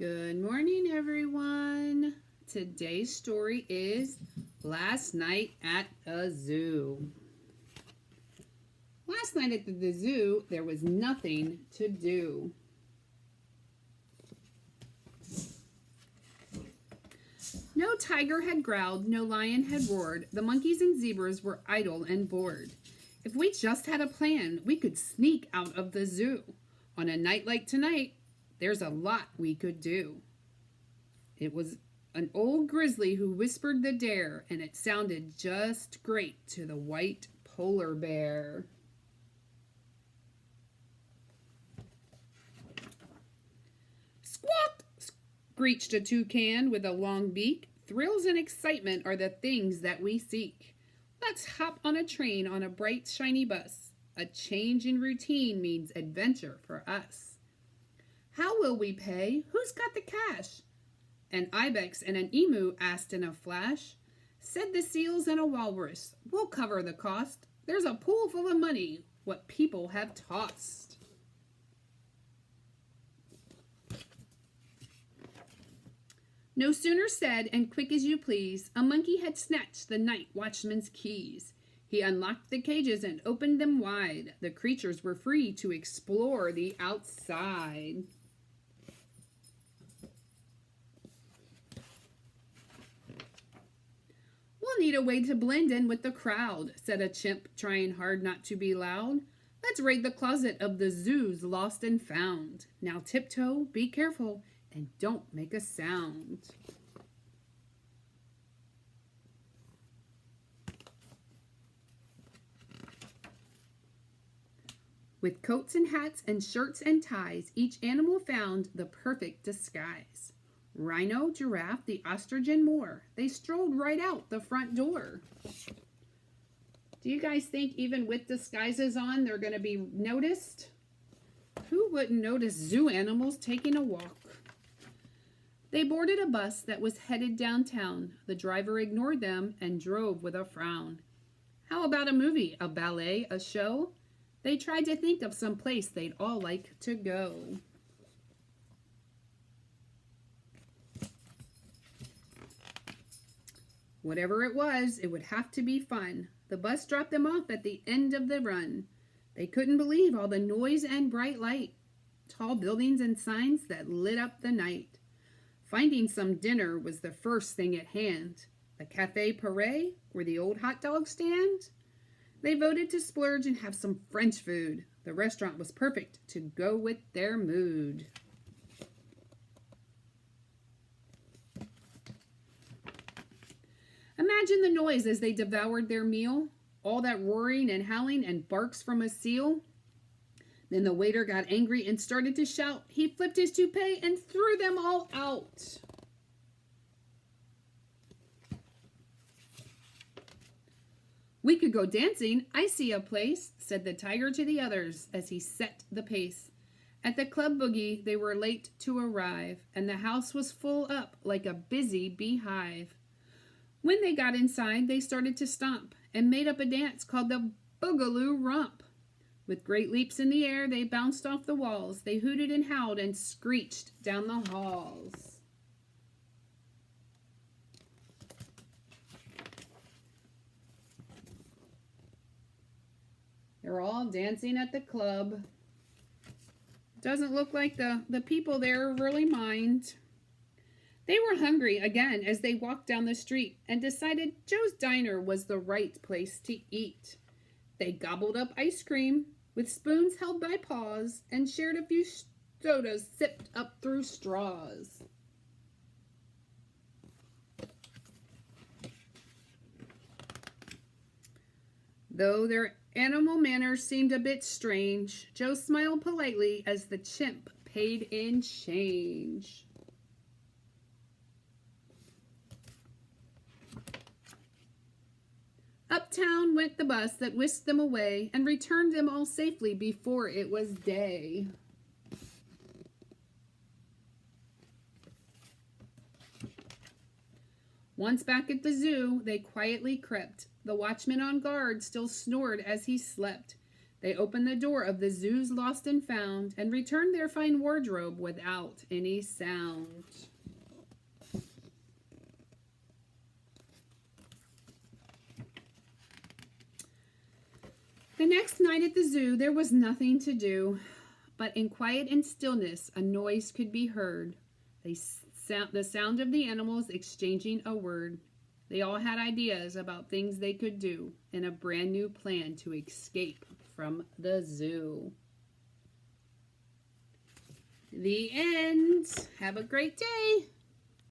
Good morning, everyone. Today's story is Last Night at a Zoo. Last night at the zoo, there was nothing to do. No tiger had growled, no lion had roared. The monkeys and zebras were idle and bored. If we just had a plan, we could sneak out of the zoo. On a night like tonight, there's a lot we could do. It was an old grizzly who whispered the dare, and it sounded just great to the white polar bear. Squawk! Screeched a toucan with a long beak. Thrills and excitement are the things that we seek. Let's hop on a train on a bright, shiny bus. A change in routine means adventure for us. How will we pay? Who's got the cash? An ibex and an emu asked in a flash. Said the seals and a walrus, we'll cover the cost. There's a pool full of money, what people have tossed. No sooner said, and quick as you please, a monkey had snatched the night watchman's keys. He unlocked the cages and opened them wide. The creatures were free to explore the outside. We'll need a way to blend in with the crowd, said a chimp, trying hard not to be loud. Let's raid the closet of the zoo's lost and found. Now tiptoe, be careful, and don't make a sound. With coats and hats and shirts and ties, each animal found the perfect disguise. Rhino, giraffe, the ostrich, and more. They strolled right out the front door. Do you guys think even with disguises on, they're going to be noticed? Who wouldn't notice zoo animals taking a walk? They boarded a bus that was headed downtown. The driver ignored them and drove with a frown. How about a movie, a ballet, a show? They tried to think of some place they'd all like to go. Whatever it was, it would have to be fun. The bus dropped them off at the end of the run. They couldn't believe all the noise and bright light, tall buildings and signs that lit up the night. Finding some dinner was the first thing at hand. The Cafe Paris, or the old hot dog stand? They voted to splurge and have some French food. The restaurant was perfect to go with their mood. Imagine the noise as they devoured their meal. All that roaring and howling and barks from a seal. Then the waiter got angry and started to shout. He flipped his toupee and threw them all out. We could go dancing. I see a place, said the tiger to the others as he set the pace. At the club boogie, they were late to arrive, and the house was full up like a busy beehive. When they got inside, they started to stomp and made up a dance called the Boogaloo Romp. With great leaps in the air, they bounced off the walls. They hooted and howled and screeched down the halls. They're all dancing at the club. Doesn't look like the people there really mind. They were hungry again as they walked down the street and decided Joe's Diner was the right place to eat. They gobbled up ice cream with spoons held by paws and shared a few sodas sipped up through straws. Though their animal manners seemed a bit strange, Joe smiled politely as the chimp paid in change. Uptown went the bus that whisked them away and returned them all safely before it was day. Once back at the zoo, they quietly crept. The watchman on guard still snored as he slept. They opened the door of the zoo's lost and found and returned their fine wardrobe without any sound. The next night at the zoo, there was nothing to do, but in quiet and stillness, a noise could be heard. The sound of the animals exchanging a word. They all had ideas about things they could do and a brand new plan to escape from the zoo. The end. Have a great day.